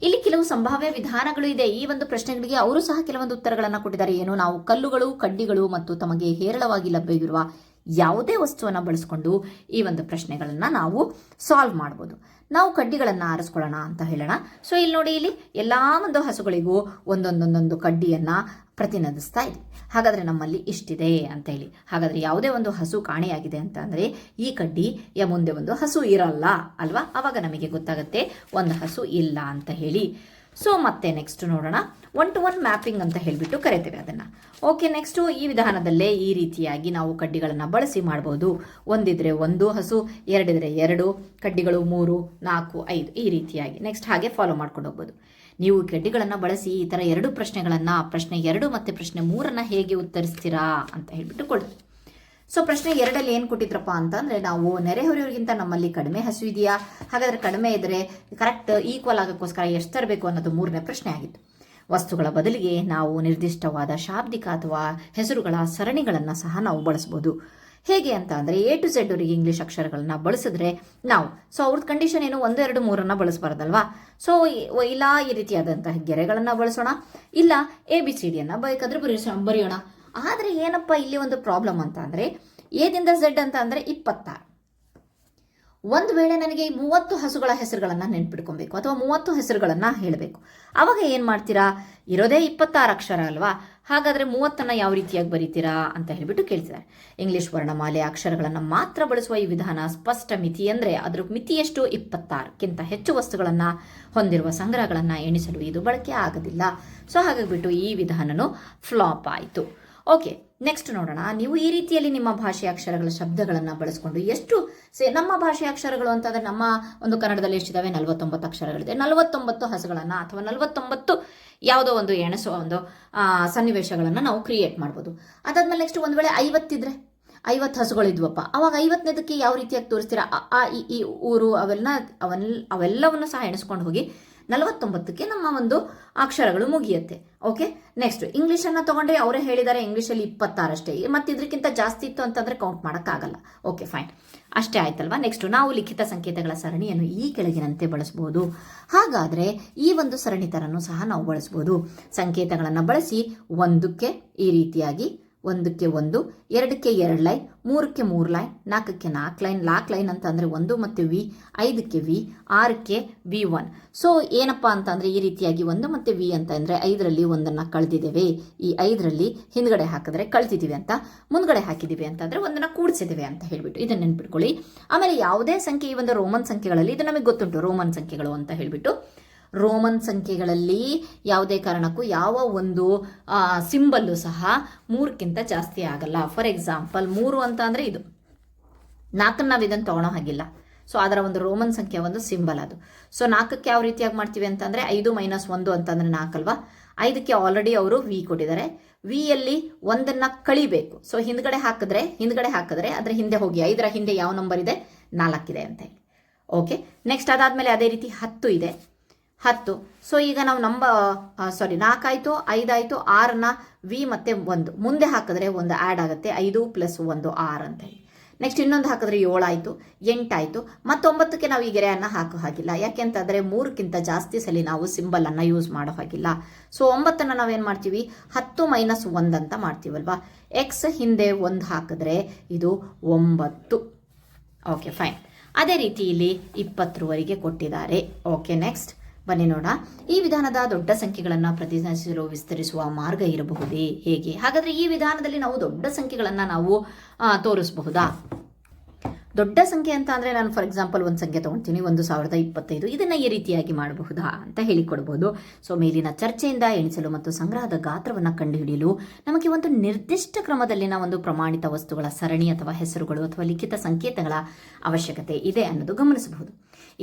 ಇಲ್ಲಿ ಕೆಲವು ಸಂಭಾವ್ಯ ವಿಧಾನಗಳು ಇದೆ. ಈ ಒಂದು ಪ್ರಶ್ನೆಗಳಿಗೆ ಅವರು ಸಹ ಕೆಲವೊಂದು ಉತ್ತರಗಳನ್ನು ಕೊಟ್ಟಿದ್ದಾರೆ. ಏನು, ನಾವು ಕಲ್ಲುಗಳು, ಕಡ್ಡಿಗಳು ಮತ್ತು ತಮಗೆ ಹೇರಳವಾಗಿ ಲಭ್ಯವಿರುವ ಯಾವುದೇ ವಸ್ತುವನ್ನು ಬಳಸಿಕೊಂಡು ಈ ಒಂದು ಪ್ರಶ್ನೆಗಳನ್ನು ನಾವು ಸಾಲ್ವ್ ಮಾಡ್ಬೋದು. ನಾವು ಕಡ್ಡಿಗಳನ್ನು ಆರಿಸ್ಕೊಳ್ಳೋಣ ಅಂತ ಹೇಳೋಣ. ಸೊ ಇಲ್ಲಿ ನೋಡಿ, ಇಲ್ಲಿ ಎಲ್ಲ ಒಂದು ಹಸುಗಳಿಗೂ ಒಂದೊಂದೊಂದೊಂದು ಕಡ್ಡಿಯನ್ನು ಪ್ರತಿನಿಧಿಸ್ತಾ ಇದೆ. ಹಾಗಾದರೆ ನಮ್ಮಲ್ಲಿ ಇಷ್ಟಿದೆ ಅಂತ ಹೇಳಿ. ಹಾಗಾದರೆ ಯಾವುದೇ ಒಂದು ಹಸು ಕಾಣೆಯಾಗಿದೆ ಅಂತ ಅಂದರೆ ಈ ಕಡ್ಡಿಯ ಮುಂದೆ ಒಂದು ಹಸು ಇರಲ್ಲ ಅಲ್ವಾ, ಆವಾಗ ನಮಗೆ ಗೊತ್ತಾಗುತ್ತೆ ಒಂದು ಹಸು ಇಲ್ಲ ಅಂತ ಹೇಳಿ. ಸೊ ಮತ್ತೆ ನೆಕ್ಸ್ಟ್ ನೋಡೋಣ, 1-to-1 ಮ್ಯಾಪಿಂಗ್ ಅಂತ ಹೇಳಿಬಿಟ್ಟು ಕರಿತೇವೆ ಅದನ್ನು. ಓಕೆ, ನೆಕ್ಸ್ಟು ಈ ವಿಧಾನದಲ್ಲೇ ಈ ರೀತಿಯಾಗಿ ನಾವು ಕಡ್ಡಿಗಳನ್ನು ಬಳಸಿ ಮಾಡ್ಬೋದು. 1 ಇದ್ರೆ 1 ಹಸು, 2 ಇದ್ರೆ 2 ಕಡ್ಡಿಗಳು, 3, 4, 5 ಈ ರೀತಿಯಾಗಿ ನೆಕ್ಸ್ಟ್ ಹಾಗೆ ಫಾಲೋ ಮಾಡ್ಕೊಂಡು ಹೋಗ್ಬೋದು. ನೀವು ಕಡ್ಡಿಗಳನ್ನು ಬಳಸಿ ಈ ಥರ 2 ಪ್ರಶ್ನೆಗಳನ್ನು, ಪ್ರಶ್ನೆ 2 ಮತ್ತು ಪ್ರಶ್ನೆ 3 ಹೇಗೆ ಉತ್ತರಿಸ್ತೀರಾ ಅಂತ ಹೇಳಿಬಿಟ್ಟು ಕೊಡಿ. ಸೊ ಪ್ರಶ್ನೆ 2 ಏನು ಕೊಟ್ಟಿದ್ರಪ್ಪ ಅಂತಂದರೆ, ನಾವು ನೆರೆಹೊರೆಯವರಿಗಿಂತ ನಮ್ಮಲ್ಲಿ ಕಡಿಮೆ ಹಸು ಇದೆಯಾ? ಹಾಗಾದರೆ ಕಡಿಮೆ ಇದ್ದರೆ ಕರೆಕ್ಟ್ ಈಕ್ವಲ್ ಆಗೋಕ್ಕೋಸ್ಕರ ಎಷ್ಟು ತರಬೇಕು ಅನ್ನೋದು 3ನೇ ಪ್ರಶ್ನೆ ಆಗಿತ್ತು. ವಸ್ತುಗಳ ಬದಲಿಗೆ ನಾವು ನಿರ್ದಿಷ್ಟವಾದ ಶಾಬ್ದಿಕ ಅಥವಾ ಹೆಸರುಗಳ ಸರಣಿಗಳನ್ನು ಸಹ ನಾವು ಬಳಸ್ಬೋದು. ಹೇಗೆ ಅಂತ ಅಂದರೆ, A to Z ಅವರಿಗೆ ಇಂಗ್ಲೀಷ್ ಅಕ್ಷರಗಳನ್ನ ಬಳಸಿದ್ರೆ ನಾವು, ಸೊ ಅವ್ರದ್ದು ಕಂಡೀಷನ್ ಏನು, 1, 2, 3 ಬಳಸಬಾರ್ದಲ್ವಾ. ಸೊ ಇಲ್ಲ ಈ ರೀತಿಯಾದಂತಹ ಗೆರೆಗಳನ್ನು ಬಳಸೋಣ, ಇಲ್ಲ ABCDಯನ್ನು ಬೇಕಾದ್ರೆ ಬರೆಯೋಣ. ಆದರೆ ಏನಪ್ಪ ಇಲ್ಲಿ ಒಂದು ಪ್ರಾಬ್ಲಮ್ ಅಂತ ಅಂದರೆ, ಎದಿಂದ Z ಅಂತ ಅಂದರೆ 26. ಒಂದು ವೇಳೆ ನನಗೆ 30 ಹಸುಗಳ ಹೆಸರುಗಳನ್ನು ನೆನ್ಪಿಟ್ಕೊಬೇಕು ಅಥವಾ 30 ಹೆಸರುಗಳನ್ನು ಹೇಳಬೇಕು, ಆವಾಗ ಏನು ಮಾಡ್ತೀರಾ? ಇರೋದೇ 26 ಅಕ್ಷರ ಅಲ್ವಾ, ಹಾಗಾದರೆ 30 ಯಾವ ರೀತಿಯಾಗಿ ಬರೀತೀರಾ ಅಂತ ಹೇಳಿಬಿಟ್ಟು ಕೇಳ್ತಿದ್ದಾರೆ. ಇಂಗ್ಲಿಷ್ ವರ್ಣಮಾಲೆ ಅಕ್ಷರಗಳನ್ನು ಮಾತ್ರ ಬಳಸುವ ಈ ವಿಧಾನ ಸ್ಪಷ್ಟ ಮಿತಿ ಅಂದರೆ ಅದರ ಮಿತಿ ಎಷ್ಟು? 26ಕ್ಕಿಂತ ಹೆಚ್ಚು ವಸ್ತುಗಳನ್ನು ಹೊಂದಿರುವ ಸಂಗ್ರಹಗಳನ್ನು ಎಣಿಸಲು ಇದು ಬಳಕೆ ಆಗೋದಿಲ್ಲ. ಸೊ ಹಾಗಾಗಿಬಿಟ್ಟು ಈ ವಿಧಾನನೂ ಫ್ಲಾಪ್ ಆಯಿತು. ಓಕೆ, ನೆಕ್ಸ್ಟ್ ನೋಡೋಣ. ನೀವು ಈ ರೀತಿಯಲ್ಲಿ ನಿಮ್ಮ ಭಾಷೆಯ ಅಕ್ಷರಗಳ ಶಬ್ದಗಳನ್ನು ಬಳಸ್ಕೊಂಡು ಎಷ್ಟು ನಮ್ಮ ಭಾಷೆಯ ಅಕ್ಷರಗಳು ಅಂತಂದರೆ ನಮ್ಮ ಒಂದು ಕನ್ನಡದಲ್ಲಿ ಎಷ್ಟಿದ್ದಾವೆ? 49 ಅಕ್ಷರಗಳಿದೆ. 49 ಹಸುಗಳನ್ನು ಅಥವಾ 49 ಯಾವುದೋ ಒಂದು ಎಣಿಸುವ ಒಂದು ಸನ್ನಿವೇಶಗಳನ್ನು ನಾವು ಕ್ರಿಯೇಟ್ ಮಾಡ್ಬೋದು. ಅದಾದ್ಮೇಲೆ ನೆಕ್ಸ್ಟ್ ಒಂದು ವೇಳೆ 50 ಇದ್ರೆ, 50 ಹಸುಗಳಿದ್ವಪ್ಪ, ಅವಾಗ 50ನೇದಕ್ಕೆ ಯಾವ ರೀತಿಯಾಗಿ ತೋರಿಸ್ತೀರಾ? ಈ ಊರು ಅವೆಲ್ಲವನ್ನು ಸಹ ಎಣಿಸ್ಕೊಂಡು ಹೋಗಿ 49ಕ್ಕೆ ನಮ್ಮ ಒಂದು ಅಕ್ಷರಗಳು ಮುಗಿಯುತ್ತೆ. ಓಕೆ, ನೆಕ್ಸ್ಟ್ ಇಂಗ್ಲೀಷನ್ನು ತಗೊಂಡ್ರೆ ಅವರೇ ಹೇಳಿದ್ದಾರೆ ಇಂಗ್ಲೀಷಲ್ಲಿ 26 ಅಷ್ಟೇ, ಮತ್ತು ಇದಕ್ಕಿಂತ ಜಾಸ್ತಿ ಇತ್ತು ಅಂತಂದರೆ ಕೌಂಟ್ ಮಾಡೋಕ್ಕಾಗಲ್ಲ. ಓಕೆ ಫೈನ್, ಅಷ್ಟೇ ಆಯ್ತಲ್ವಾ. ನೆಕ್ಸ್ಟ್ ನಾವು ಲಿಖಿತ ಸಂಕೇತಗಳ ಸರಣಿಯನ್ನು ಈ ಕೆಳಗಿನಂತೆ ಬಳಸ್ಬೋದು. ಹಾಗಾದರೆ ಈ ಒಂದು ಸರಣಿ ಥರನೂ ಸಹ ನಾವು ಬಳಸ್ಬೋದು. ಸಂಕೇತಗಳನ್ನು ಬಳಸಿ 1ಕ್ಕೆ ಈ ರೀತಿಯಾಗಿ 1ಕ್ಕೆ 1, 2ಕ್ಕೆ 2 ಲೈನ್, 3ಕ್ಕೆ 3 ಲೈನ್, 4ಕ್ಕೆ 4 ಲೈನ್, ಲಾಕ್ ಲೈನ್ ಅಂತ ಅಂದರೆ 1 ಮತ್ತು ವಿ, 5ಕ್ಕೆ ವಿ, 6ಕ್ಕೆ V1. ಸೊ ಏನಪ್ಪ ಅಂತಂದರೆ ಈ ರೀತಿಯಾಗಿ 1 ಮತ್ತು ವಿ ಅಂತ ಅಂದರೆ 5ರಲ್ಲಿ 1ಅನ್ನು ಕಳೆದಿದ್ದೇವೆ. ಈ 5ರಲ್ಲಿ ಹಿಂದ್ಗಡೆ ಹಾಕಿದ್ರೆ ಕಳ್ತಿದ್ದೀವಿ ಅಂತ, ಮುಂದ್ಗಡೆ ಹಾಕಿದ್ದೀವಿ ಅಂತಂದರೆ 1ಅನ್ನು ಕೂಡಿಸಿದ್ದೇವೆ ಅಂತ ಹೇಳಿಬಿಟ್ಟು ಇದನ್ನು ನೆನ್ಪಿಟ್ಕೊಳ್ಳಿ. ಆಮೇಲೆ ಯಾವುದೇ ಸಂಖ್ಯೆ ಈ ಒಂದು ರೋಮನ್ ಸಂಖ್ಯೆಗಳಲ್ಲಿ ಇದು ನಮಗೆ ಗೊತ್ತುಂಟು ರೋಮನ್ ಸಂಖ್ಯೆಗಳು ಅಂತ ಹೇಳಿಬಿಟ್ಟು. ರೋಮನ್ ಸಂಖ್ಯೆಗಳಲ್ಲಿ ಯಾವುದೇ ಕಾರಣಕ್ಕೂ ಯಾವ ಒಂದು ಸಿಂಬಲ್ಲು ಸಹ 3ಕ್ಕಿಂತ ಜಾಸ್ತಿ ಆಗಲ್ಲ. ಫಾರ್ ಎಕ್ಸಾಂಪಲ್ 3 ಅಂತ ಅಂದರೆ ಇದು 4 ನಾವು ಇದನ್ನು ತೊಗೊಳೋ ಹಾಗಿಲ್ಲ. ಸೊ ಅದರ ಒಂದು ರೋಮನ್ ಸಂಖ್ಯೆ ಒಂದು ಸಿಂಬಲ್ ಅದು. ಸೊ 4ಕ್ಕೆ ಯಾವ ರೀತಿಯಾಗಿ ಮಾಡ್ತೀವಿ ಅಂತಂದರೆ 5 - 1 ಅಂತಂದರೆ 4 ಅಲ್ವಾ. 5ಕ್ಕೆ ಆಲ್ರೆಡಿ ಅವರು ವಿ ಕೊಟ್ಟಿದ್ದಾರೆ. ವಿಯಲ್ಲಿ 1ಅನ್ನು ಕಳಿಬೇಕು. ಸೊ ಹಿಂದ್ಗಡೆ ಹಾಕಿದ್ರೆ ಅದರ ಹಿಂದೆ ಹೋಗಿ 5ರ ಹಿಂದೆ ಯಾವ ನಂಬರ್ ಇದೆ, 4 ಇದೆ ಅಂತ ಹೇಳಿ. ಓಕೆ, ನೆಕ್ಸ್ಟ್ ಅದಾದಮೇಲೆ ಅದೇ ರೀತಿ 10 ಇದೆ. 10. ಸೊ ಈಗ ನಾವು 4 ಆಯಿತು, 5 ಆಯಿತು, 6ನ ವಿ ಮತ್ತು 1 ಮುಂದೆ ಹಾಕಿದ್ರೆ 1 ಆ್ಯಡ್ ಆಗುತ್ತೆ. 5 + 1 6 ಅಂತ ಹೇಳಿ. ನೆಕ್ಸ್ಟ್ ಇನ್ನೊಂದು ಹಾಕಿದ್ರೆ 7 ಆಯಿತು, 8 ಆಯಿತು. ಮತ್ತು 9ಕ್ಕೆ ನಾವು ಈ ಗೆರೆಯನ್ನು ಹಾಕೋ ಹಾಗಿಲ್ಲ. ಯಾಕೆಂತಂದರೆ 3ಕ್ಕಿಂತ ಜಾಸ್ತಿ ಸಲ ನಾವು ಸಿಂಬಲನ್ನು ಯೂಸ್ ಮಾಡೋ ಹಾಗಿಲ್ಲ. ಸೊ 9ಅನ್ನು ನಾವೇನು ಮಾಡ್ತೀವಿ, 10 - 1 ಅಂತ ಮಾಡ್ತೀವಲ್ವಾ. ಎಕ್ಸ್ ಹಿಂದೆ 1 ಹಾಕಿದ್ರೆ ಇದು 9. Okay, fine. ಅದೇ ರೀತಿ ಇಲ್ಲಿ 20ರವರೆಗೆ ಕೊಟ್ಟಿದ್ದಾರೆ. ಓಕೆ, ನೆಕ್ಸ್ಟ್ ಬನ್ನಿ ನೋಡೋಣ. ಈ ವಿಧಾನದ ದೊಡ್ಡ ಸಂಖ್ಯೆಗಳನ್ನು ಪ್ರತಿನಿಧಿಸಲು ವಿಸ್ತರಿಸುವ ಮಾರ್ಗ ಇರಬಹುದೇ, ಹೇಗೆ? ಹಾಗಾದರೆ ಈ ವಿಧಾನದಲ್ಲಿ ನಾವು ದೊಡ್ಡ ಸಂಖ್ಯೆಗಳನ್ನು ನಾವು ತೋರಿಸಬಹುದಾ? ದೊಡ್ಡ ಸಂಖ್ಯೆ ಅಂತ ಅಂದರೆ ನಾನು ಫಾರ್ ಎಕ್ಸಾಂಪಲ್ ಒಂದು ಸಂಖ್ಯೆ ತೊಗೊಳ್ತೀನಿ, 1025. ಇದನ್ನು ಈ ರೀತಿಯಾಗಿ ಮಾಡಬಹುದಾ ಅಂತ ಹೇಳಿಕೊಡ್ಬೋದು. ಸೊ ಮೇಲಿನ ಚರ್ಚೆಯಿಂದ ಎಣಿಸಲು ಮತ್ತು ಸಂಗ್ರಹದ ಗಾತ್ರವನ್ನು ಕಂಡುಹಿಡಿಯಲು ನಮಗೆ ಒಂದು ನಿರ್ದಿಷ್ಟ ಕ್ರಮದಲ್ಲಿನ ಒಂದು ಪ್ರಮಾಣಿತ ವಸ್ತುಗಳ ಸರಣಿ ಅಥವಾ ಹೆಸರುಗಳು ಅಥವಾ ಲಿಖಿತ ಸಂಕೇತಗಳ ಅವಶ್ಯಕತೆ ಇದೆ ಅನ್ನೋದು ಗಮನಿಸಬಹುದು.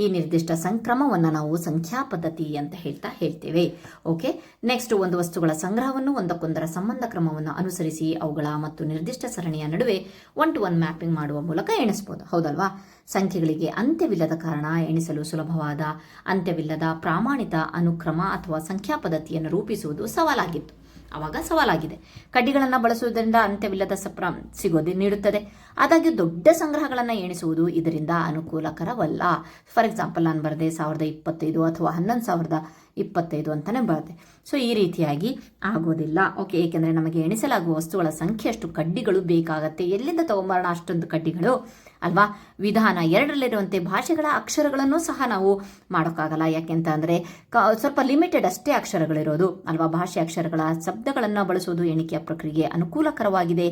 ಈ ನಿರ್ದಿಷ್ಟ ಸಂಕ್ರಮವನ್ನು ನಾವು ಸಂಖ್ಯಾ ಪದ್ಧತಿ ಅಂತ ಹೇಳ್ತೇವೆ. ಓಕೆ, ನೆಕ್ಸ್ಟ್ ಒಂದು ವಸ್ತುಗಳ ಸಂಗ್ರಹವನ್ನು ಒಂದಕ್ಕೊಂದರ ಸಂಬಂಧ ಕ್ರಮವನ್ನು ಅನುಸರಿಸಿ ಅವುಗಳ ಮತ್ತು ನಿರ್ದಿಷ್ಟ ಸರಣಿಯ ನಡುವೆ 1-to-1 ಮ್ಯಾಪಿಂಗ್ ಮಾಡುವ ಮೂಲಕ ಎಣಿಸಬಹುದು. ಹೌದಲ್ವಾ? ಸಂಖ್ಯೆಗಳಿಗೆ ಅಂತ್ಯವಿಲ್ಲದ ಕಾರಣ ಎಣಿಸಲು ಸುಲಭವಾದ ಅಂತ್ಯವಿಲ್ಲದ ಪ್ರಾಮಾಣಿತ ಅನುಕ್ರಮ ಅಥವಾ ಸಂಖ್ಯಾ ಪದ್ಧತಿಯನ್ನು ರೂಪಿಸುವುದು ಸವಾಲಾಗಿತ್ತು. ಆವಾಗ ಸವಾಲಾಗಿದೆ. ಕಡ್ಡಿಗಳನ್ನು ಬಳಸುವುದರಿಂದ ಅಂತ್ಯವಿಲ್ಲದ ನೀಡುತ್ತದೆ. ಆದಾಗ್ಯೂ ದೊಡ್ಡ ಸಂಗ್ರಹಗಳನ್ನು ಎಣಿಸುವುದು ಇದರಿಂದ ಅನುಕೂಲಕರವಲ್ಲ. ಫಾರ್ ಎಕ್ಸಾಂಪಲ್ ನಾನು ಬರೆದೆ 1025 ಅಥವಾ 11025 ಅಂತಲೇ ಬರೆದೆ. ಸೊ ಈ ರೀತಿಯಾಗಿ ಆಗೋದಿಲ್ಲ. ಓಕೆ, ಏಕೆಂದರೆ ನಮಗೆ ಎಣಿಸಲಾಗುವ ವಸ್ತುಗಳ ಸಂಖ್ಯೆಯಷ್ಟು ಕಡ್ಡಿಗಳು ಬೇಕಾಗತ್ತೆ. ಎಲ್ಲಿಂದ ತಗೊಂಬರೋಣ ಅಷ್ಟೊಂದು ಕಡ್ಡಿಗಳು ಅಲ್ವಾ? ವಿಧಾನ 2ರಲ್ಲಿರುವಂತೆ ಭಾಷೆಗಳ ಅಕ್ಷರಗಳನ್ನು ಸಹ ನಾವು ಮಾಡೋಕ್ಕಾಗಲ್ಲ. ಯಾಕೆಂತ ಅಂದರೆ ಸ್ವಲ್ಪ ಲಿಮಿಟೆಡ್ ಅಷ್ಟೇ ಅಕ್ಷರಗಳಿರೋದು ಅಲ್ವಾ? ಭಾಷೆ ಅಕ್ಷರಗಳ ಶಬ್ದಗಳನ್ನು ಬಳಸುವುದು ಎಣಿಕೆಯ ಪ್ರಕ್ರಿಯೆಗೆ ಅನುಕೂಲಕರವಾಗಿದೆ.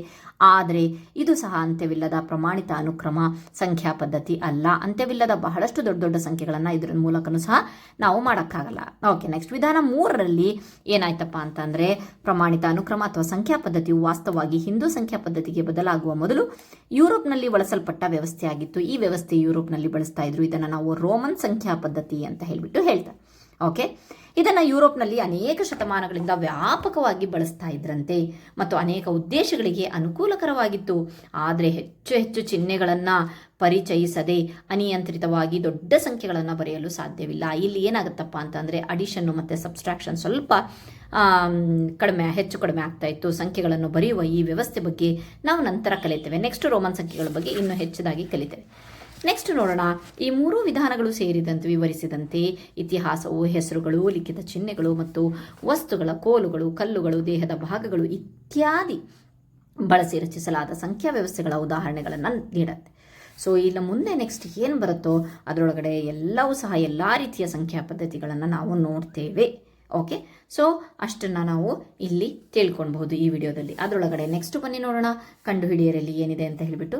ಆದರೆ ಇದು ಸಹ ಅಂತ್ಯವಿಲ್ಲದ ಪ್ರಮಾಣಿತ ಅನುಕ್ರಮ ಸಂಖ್ಯಾ ಪದ್ಧತಿ ಅಲ್ಲ. ಅಂತ್ಯವಿಲ್ಲದ ಬಹಳಷ್ಟು ದೊಡ್ಡ ದೊಡ್ಡ ಸಂಖ್ಯೆಗಳನ್ನು ಇದರ ಮೂಲಕನೂ ಸಹ ನಾವು ಮಾಡೋಕ್ಕಾಗಲ್ಲ. ಓಕೆ, ನೆಕ್ಸ್ಟ್ ವಿಧಾನ 3ರಲ್ಲಿ ಏನಾಯ್ತಪ್ಪ ಅಂತಂದರೆ ಪ್ರಮಾಣಿತ ಅನುಕ್ರಮ ಅಥವಾ ಸಂಖ್ಯಾ ಪದ್ಧತಿಯು ವಾಸ್ತವವಾಗಿ ಹಿಂದೂ ಸಂಖ್ಯಾ ಪದ್ಧತಿಗೆ ಬದಲಾಗುವ ಮೊದಲು ಯುರೋಪ್ನಲ್ಲಿ ಬಳಸಲ್ಪಟ್ಟ ವ್ಯವಸ್ಥೆ ಆಗಿತ್ತು. ಈ ವ್ಯವಸ್ಥೆ ಯುರೋಪ್ನಲ್ಲಿ ಬಳಸ್ತಾ ಇದ್ರು. ಇದನ್ನು ನಾವು ರೋಮನ್ ಸಂಖ್ಯಾ ಪದ್ಧತಿ ಅಂತ ಹೇಳ್ತಾರೆ. ಓಕೆ, ಇದನ್ನು ಯುರೋಪ್ನಲ್ಲಿ ಅನೇಕ ಶತಮಾನಗಳಿಂದ ವ್ಯಾಪಕವಾಗಿ ಬಳಸ್ತಾ ಇದ್ರಂತೆ ಮತ್ತು ಅನೇಕ ಉದ್ದೇಶಗಳಿಗೆ ಅನುಕೂಲಕರವಾಗಿತ್ತು. ಆದರೆ ಹೆಚ್ಚು ಚಿಹ್ನೆಗಳನ್ನು ಪರಿಚಯಿಸದೆ ಅನಿಯಂತ್ರಿತವಾಗಿ ದೊಡ್ಡ ಸಂಖ್ಯೆಗಳನ್ನು ಬರೆಯಲು ಸಾಧ್ಯವಿಲ್ಲ. ಇಲ್ಲಿ ಏನಾಗುತ್ತಪ್ಪ ಅಂತಂದರೆ ಅಡಿಷನ್ನು ಮತ್ತು ಸಬ್ಸ್ಟ್ರಾಕ್ಷನ್ ಸ್ವಲ್ಪ ಹೆಚ್ಚು ಕಡಿಮೆ ಆಗ್ತಾ ಇತ್ತು. ಸಂಖ್ಯೆಗಳನ್ನು ಬರೆಯುವ ಈ ವ್ಯವಸ್ಥೆ ಬಗ್ಗೆ ನಾವು ನಂತರ ಕಲಿತೇವೆ. ನೆಕ್ಸ್ಟ್ ರೋಮನ್ ಸಂಖ್ಯೆಗಳ ಬಗ್ಗೆ ಇನ್ನೂ ಹೆಚ್ಚಾಗಿ ಕಲಿತೇವೆ. ನೆಕ್ಸ್ಟ್ ನೋಡೋಣ. ಈ 3 ವಿಧಾನಗಳು ಸೇರಿದಂತೆ ವಿವರಿಸಿದಂತೆ ಇತಿಹಾಸವು ಹೆಸರುಗಳು, ಲಿಖಿತ ಚಿಹ್ನೆಗಳು ಮತ್ತು ವಸ್ತುಗಳ ಕೋಲುಗಳು, ಕಲ್ಲುಗಳು, ದೇಹದ ಭಾಗಗಳು ಇತ್ಯಾದಿ ಬಳಸಿ ರಚಿಸಲಾದ ಸಂಖ್ಯಾ ವ್ಯವಸ್ಥೆಗಳ ಉದಾಹರಣೆಗಳನ್ನು ನೀಡುತ್ತೆ. ಸೊ ಇಲ್ಲ ಮುಂದೆ ನೆಕ್ಸ್ಟ್ ಏನು ಬರುತ್ತೋ ಅದರೊಳಗಡೆ ಎಲ್ಲವೂ ಸಹ ಎಲ್ಲ ರೀತಿಯ ಸಂಖ್ಯಾ ಪದ್ಧತಿಗಳನ್ನು ನಾವು ನೋಡ್ತೇವೆ. ಓಕೆ, ಸೊ ಅಷ್ಟನ್ನು ನಾವು ಇಲ್ಲಿ ತಿಳ್ಕೊಳ್ಬಹುದು ಈ ವಿಡಿಯೋದಲ್ಲಿ. ಅದರೊಳಗಡೆ ನೆಕ್ಸ್ಟ್ ಬನ್ನಿ ನೋಡೋಣ ಕಂಡುಹಿಡಿಯರಲ್ಲಿ ಏನಿದೆ ಅಂತ ಹೇಳಿಬಿಟ್ಟು.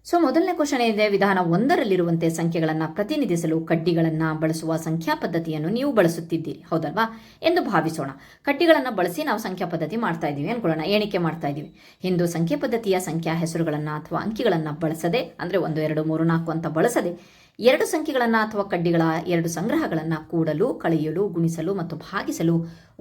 ಸೊ ಮೊದಲನೇ ಕ್ವಶನ್ ಇದೆ, ವಿಧಾನ 1ರಲ್ಲಿರುವಂತೆ ಸಂಖ್ಯೆಗಳನ್ನು ಪ್ರತಿನಿಧಿಸಲು ಕಡ್ಡಿಗಳನ್ನು ಬಳಸುವ ಸಂಖ್ಯಾ ಪದ್ಧತಿಯನ್ನು ನೀವು ಬಳಸುತ್ತಿದ್ದೀರಿ ಹೌದಲ್ವಾ ಎಂದು ಭಾವಿಸೋಣ. ಕಡ್ಡಿಗಳನ್ನು ಬಳಸಿ ನಾವು ಸಂಖ್ಯಾ ಪದ್ಧತಿ ಮಾಡ್ತಾ ಇದ್ದೀವಿ ಅನ್ಕೊಳ್ಳೋಣ, ಎಣಿಕೆ ಮಾಡ್ತಾ ಇದ್ದೀವಿ. ಹಿಂದೂ ಸಂಖ್ಯಾ ಪದ್ಧತಿಯ ಸಂಖ್ಯಾ ಹೆಸರುಗಳನ್ನು ಅಥವಾ ಅಂಕಿಗಳನ್ನು ಬಳಸದೆ, ಅಂದರೆ 1 2 3 4 ಅಂತ ಬಳಸದೆ 2 ಸಂಖ್ಯೆಗಳನ್ನು ಅಥವಾ ಕಡ್ಡಿಗಳ 2 ಸಂಗ್ರಹಗಳನ್ನು ಕೂಡಲು, ಕಳೆಯಲು, ಗುಣಿಸಲು ಮತ್ತು ಭಾಗಿಸಲು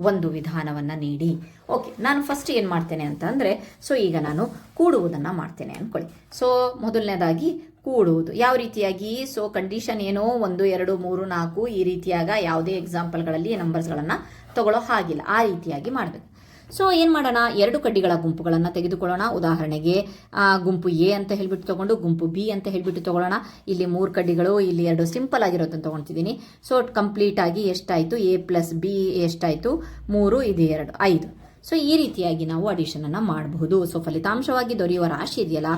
ಒಂದು ವಿಧಾನವನ್ನು ನೀಡಿ. ಓಕೆ, ನಾನು ಫಸ್ಟ್ ಏನು ಮಾಡ್ತೇನೆ ಅಂತ ಅಂದರೆ, ಸೊ ಈಗ ನಾನು ಕೂಡುವುದನ್ನು ಮಾಡ್ತೇನೆ ಅಂದ್ಕೊಳ್ಳಿ. ಸೊ ಮೊದಲನೇದಾಗಿ ಕೂಡುವುದು ಯಾವ ರೀತಿಯಾಗಿ, ಸೊ ಕಂಡೀಷನ್ ಏನೋ 1 2 3 4 ಈ ರೀತಿಯಾಗ ಯಾವುದೇ ಎಕ್ಸಾಂಪಲ್ಗಳಲ್ಲಿ ನಂಬರ್ಸ್ಗಳನ್ನು ತಗೊಳ್ಳೋ ಹಾಗಿಲ್ಲ, ಆ ರೀತಿಯಾಗಿ ಮಾಡಬೇಕು. ಸೊ ಏನು ಮಾಡೋಣ, 2 ಕಡ್ಡಿಗಳ ಗುಂಪುಗಳನ್ನು ತೆಗೆದುಕೊಳ್ಳೋಣ. ಉದಾಹರಣೆಗೆ ಗುಂಪು ಎ ಅಂತ ಹೇಳಿಬಿಟ್ಟು ತೊಗೊಂಡು ಗುಂಪು ಬಿ ಅಂತ ಹೇಳಿಬಿಟ್ಟು ತೊಗೊಳ್ಳೋಣ. ಇಲ್ಲಿ 3 ಕಡ್ಡಿಗಳು, ಇಲ್ಲಿ 2 ಸಿಂಪಲ್ ಆಗಿರೋದನ್ನು ತೊಗೊಳ್ತಿದ್ದೀನಿ. ಸೊ ಕಂಪ್ಲೀಟ್ ಆಗಿ ಎಷ್ಟಾಯಿತು, ಎ ಪ್ಲಸ್ ಬಿ ಎಷ್ಟಾಯಿತು 3, ಇದು 2 5. ಸೊ ಈ ರೀತಿಯಾಗಿ ನಾವು ಅಡಿಷನನ್ನು ಮಾಡಬಹುದು. ಸೊ ಫಲಿತಾಂಶವಾಗಿ ದೊರೆಯುವ ರಾಶಿ ಇದೆಯಲ್ಲ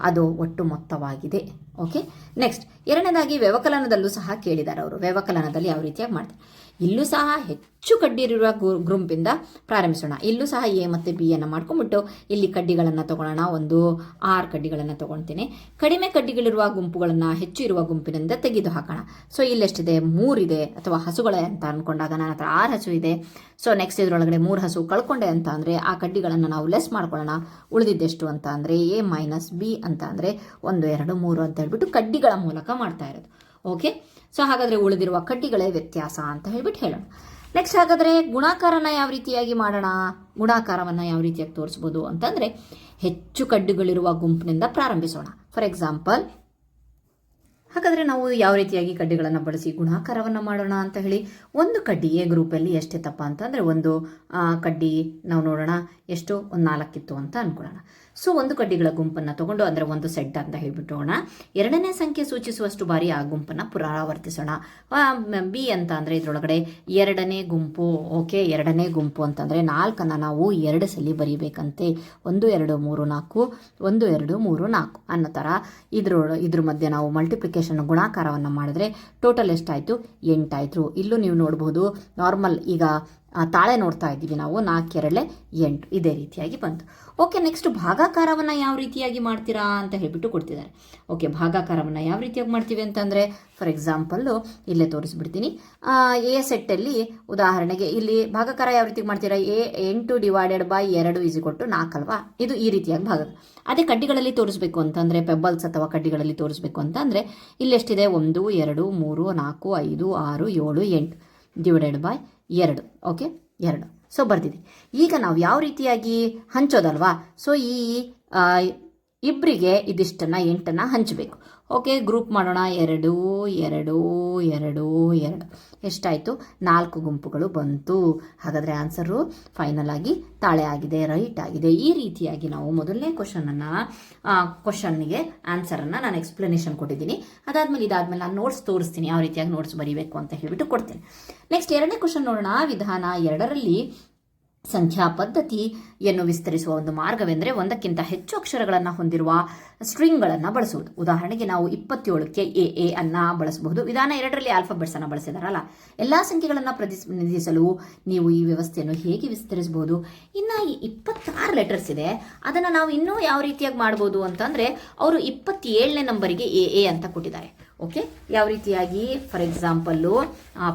ಅದು ಒಟ್ಟು ಮೊತ್ತವಾಗಿದೆ. ಓಕೆ, ನೆಕ್ಸ್ಟ್ ಎರಡನೇದಾಗಿ ವ್ಯವಕಲನದಲ್ಲೂ ಸಹ ಕೇಳಿದ್ದಾರೆ ಅವರು. ವ್ಯವಕಲನದಲ್ಲಿ ಯಾವ ರೀತಿಯಾಗಿ ಮಾಡ್ತಾರೆ, ಇಲ್ಲೂ ಸಹ ಹೆಚ್ಚು ಕಡ್ಡಿ ಇರುವ ಗುಂಪಿಂದ ಪ್ರಾರಂಭಿಸೋಣ. ಇಲ್ಲೂ ಸಹ ಎ ಮತ್ತು ಬಿ ಅನ್ನು ಮಾಡ್ಕೊಂಡ್ಬಿಟ್ಟು ಇಲ್ಲಿ ಕಡ್ಡಿಗಳನ್ನು ತಗೊಳ್ಳೋಣ. ಒಂದು 6 ಕಡ್ಡಿಗಳನ್ನು ತಗೊಳ್ತೀನಿ. ಕಡಿಮೆ ಕಡ್ಡಿಗಳಿರುವ ಗುಂಪುಗಳನ್ನು ಹೆಚ್ಚು ಇರುವ ಗುಂಪಿನಿಂದ ತೆಗೆದು ಹಾಕೋಣ. ಸೊ ಇಲ್ಲೆಷ್ಟಿದೆ, 3 ಇದೆ, ಅಥವಾ ಹಸುಗಳೇ ಅಂತ ಅಂದ್ಕೊಂಡಾಗ ನನ್ನ ಹತ್ರ 6 ಹಸು ಇದೆ. ಸೊ ನೆಕ್ಸ್ಟ್ ಇದರೊಳಗಡೆ 3 ಹಸು ಕಳ್ಕೊಂಡೆ ಅಂತ ಅಂದರೆ ಆ ಕಡ್ಡಿಗಳನ್ನು ನಾವು ಲೆಸ್ ಮಾಡ್ಕೊಳ್ಳೋಣ. ಉಳಿದಿದ್ದೆಷ್ಟು ಅಂತ ಅಂದರೆ ಎ ಮೈನಸ್ ಬಿ ಅಂತ ಅಂದರೆ 1 2 3 ಅಂತ ಹೇಳ್ಬಿಟ್ಟು ಕಡ್ಡಿಗಳ ಮೂಲಕ ಮಾಡ್ತಾ ಇರೋದು. ಓಕೆ, ಸೊ ಹಾಗಾದರೆ ಉಳಿದಿರುವ ಕಡ್ಡಿಗಳೇ ವ್ಯತ್ಯಾಸ ಅಂತ ಹೇಳ್ಬಿಟ್ಟು ಹೇಳೋಣ. ನೆಕ್ಸ್ಟ್ ಹಾಗಾದರೆ ಗುಣಾಕಾರನ ಯಾವ ರೀತಿಯಾಗಿ ಮಾಡೋಣ, ಗುಣಾಕಾರವನ್ನು ಯಾವ ರೀತಿಯಾಗಿ ತೋರಿಸ್ಬೋದು ಅಂತಂದರೆ ಹೆಚ್ಚು ಕಡ್ಡಿಗಳಿರುವ ಗುಂಪಿನಿಂದ ಪ್ರಾರಂಭಿಸೋಣ. ಫಾರ್ ಎಕ್ಸಾಂಪಲ್, ಹಾಗಾದರೆ ನಾವು ಯಾವ ರೀತಿಯಾಗಿ ಕಡ್ಡಿಗಳನ್ನು ಬಳಸಿ ಗುಣಾಕಾರವನ್ನು ಮಾಡೋಣ ಅಂತ ಹೇಳಿ, ಒಂದು ಕಡ್ಡಿ ಎ ಗ್ರೂಪಲ್ಲಿ ಎಷ್ಟಿತ್ತಪ್ಪ ಅಂತಂದರೆ ಒಂದು ಕಡ್ಡಿ ನಾವು ನೋಡೋಣ ಎಷ್ಟು, ಒಂದು 4 ಇತ್ತು ಅಂತ ಅಂದ್ಕೊಳ್ಳೋಣ. ಸೊ ಒಂದು ಕಡ್ಡಿಗಳ ಗುಂಪನ್ನು ತಗೊಂಡು, ಅಂದರೆ ಒಂದು ಸೆಟ್ ಅಂತ ಹೇಳ್ಬಿಟ್ಟೋಣ, ಎರಡನೇ ಸಂಖ್ಯೆ ಸೂಚಿಸುವಷ್ಟು ಬಾರಿ ಆ ಗುಂಪನ್ನು ಪುನರಾವರ್ತಿಸೋಣ. ಬಿ ಅಂತ ಅಂದರೆ ಇದರೊಳಗಡೆ ಎರಡನೇ ಗುಂಪು. ಓಕೆ, ಎರಡನೇ ಗುಂಪು ಅಂತಂದರೆ 4 ನಾವು 2 ಸಲ ಬರೀಬೇಕಂತೆ. 1 2 3 4 1 2 3 4 ಅನ್ನೋ ಥರ ಇದ್ರ ಮಧ್ಯೆ ನಾವು ಮಲ್ಟಿಪ್ಲಿಕೇಶನ್ ಗುಣಾಕಾರವನ್ನು ಮಾಡಿದ್ರೆ ಟೋಟಲ್ ಎಷ್ಟಾಯಿತು, 8 ಆಯಿತು. ಇಲ್ಲೂ ನೀವು ನೋಡ್ಬೋದು, ನಾರ್ಮಲ್ ಈಗ ತಾಳೆ ನೋಡ್ತಾ ಇದ್ದೀವಿ ನಾವು, 4 2 8 ಇದೇ ರೀತಿಯಾಗಿ ಬಂತು. ಓಕೆ, ನೆಕ್ಸ್ಟ್ ಭಾಗಾಕಾರವನ್ನು ಯಾವ ರೀತಿಯಾಗಿ ಮಾಡ್ತೀರಾ ಅಂತ ಹೇಳ್ಬಿಟ್ಟು ಕೊಡ್ತಿದ್ದಾರೆ. ಓಕೆ, ಭಾಗಾಕಾರವನ್ನು ಯಾವ ರೀತಿಯಾಗಿ ಮಾಡ್ತೀವಿ ಅಂತಂದರೆ, ಫಾರ್ ಎಕ್ಸಾಂಪಲ್ಲು ಇಲ್ಲೇ ತೋರಿಸ್ಬಿಡ್ತೀನಿ. ಎ ಸೆಟ್ಟಲ್ಲಿ ಉದಾಹರಣೆಗೆ ಇಲ್ಲಿ ಭಾಗಾಕಾರ ಯಾವ ರೀತಿಯಾಗಿ ಮಾಡ್ತೀರಾ, 8 ಡಿವೈಡೆಡ್ ಬೈ 2 = 4 ಅಲ್ವಾ, ಇದು ಈ ರೀತಿಯಾಗಿ ಭಾಗ. ಅದೇ ಕಡ್ಡಿಗಳಲ್ಲಿ ತೋರಿಸ್ಬೇಕು ಅಂತಂದರೆ, ಪೆಬ್ಬಲ್ಸ್ ಅಥವಾ ಕಡ್ಡಿಗಳಲ್ಲಿ ತೋರಿಸ್ಬೇಕು ಅಂತಂದರೆ ಇಲ್ಲೆಷ್ಟಿದೆ, 1 2 3 4 5 6 7 8 ಡಿವೈಡೆಡ್ ಬೈ 2. ಓಕೆ, 2. ಸೊ ಬರ್ದಿದೆ. ಈಗ ನಾವು ಯಾವ ರೀತಿಯಾಗಿ ಹಂಚೋದಲ್ವಾ, ಸೊ ಈ ಇಬ್ಬರಿಗೆ ಇದಿಷ್ಟನ್ನು 8 ಹಂಚಬೇಕು. ಓಕೆ, ಗ್ರೂಪ್ ಮಾಡೋಣ. 2 2 2 2 ಎಷ್ಟಾಯಿತು, 4 ಗುಂಪುಗಳು ಬಂತು. ಹಾಗಾದರೆ ಆನ್ಸರು ಫೈನಲ್ ಆಗಿ ತಾಳೆ ಆಗಿದೆ, ರೈಟ್ ಆಗಿದೆ. ಈ ರೀತಿಯಾಗಿ ನಾವು ಮೊದಲನೇ ಕ್ವಶನ್ನಿಗೆ ಆನ್ಸರನ್ನು ನಾನು ಎಕ್ಸ್ಪ್ಲನೇಷನ್ ಕೊಟ್ಟಿದ್ದೀನಿ. ಇದಾದ್ಮೇಲೆ ನಾನು ನೋಟ್ಸ್ ತೋರಿಸ್ತೀನಿ, ಯಾವ ರೀತಿಯಾಗಿ ನೋಟ್ಸ್ ಬರೀಬೇಕು ಅಂತ ಹೇಳ್ಬಿಟ್ಟು ಕೊಡ್ತೀನಿ. ನೆಕ್ಸ್ಟ್ ಎರಡನೇ ಕ್ವಶನ್ ನೋಡೋಣ. ವಿಧಾನ 2ರಲ್ಲಿ ಸಂಖ್ಯಾ ಪದ್ಧತಿಯನ್ನು ವಿಸ್ತರಿಸುವ ಒಂದು ಮಾರ್ಗವೆಂದರೆ ಒಂದಕ್ಕಿಂತ ಹೆಚ್ಚು ಅಕ್ಷರಗಳನ್ನು ಹೊಂದಿರುವ ಸ್ಟ್ರಿಂಗ್ಗಳನ್ನು ಬಳಸುವುದು. ಉದಾಹರಣೆಗೆ ನಾವು 27ಕ್ಕೆ ಎ ಅನ್ನು ಬಳಸಬಹುದು. ವಿಧಾನ 2ರಲ್ಲಿ ಆಲ್ಫಾಬೆಟ್ಸ್ ಅನ್ನು ಬಳಸಿದಾರಲ್ಲ, ಎಲ್ಲ ಸಂಖ್ಯೆಗಳನ್ನು ಪ್ರತಿನಿಧಿಸಲು ನೀವು ಈ ವ್ಯವಸ್ಥೆಯನ್ನು ಹೇಗೆ ವಿಸ್ತರಿಸಬಹುದು. ಇನ್ನು ಈ 26 ಲೆಟರ್ಸ್ ಇದೆ, ಅದನ್ನು ನಾವು ಇನ್ನೂ ಯಾವ ರೀತಿಯಾಗಿ ಮಾಡ್ಬೋದು ಅಂತಂದರೆ, ಅವರು 27ನೇ ನಂಬರಿಗೆ ಎ ಅಂತ ಕೊಟ್ಟಿದ್ದಾರೆ. ಓಕೆ, ಯಾವ ರೀತಿಯಾಗಿ, ಫಾರ್ ಎಕ್ಸಾಂಪಲ್ಲು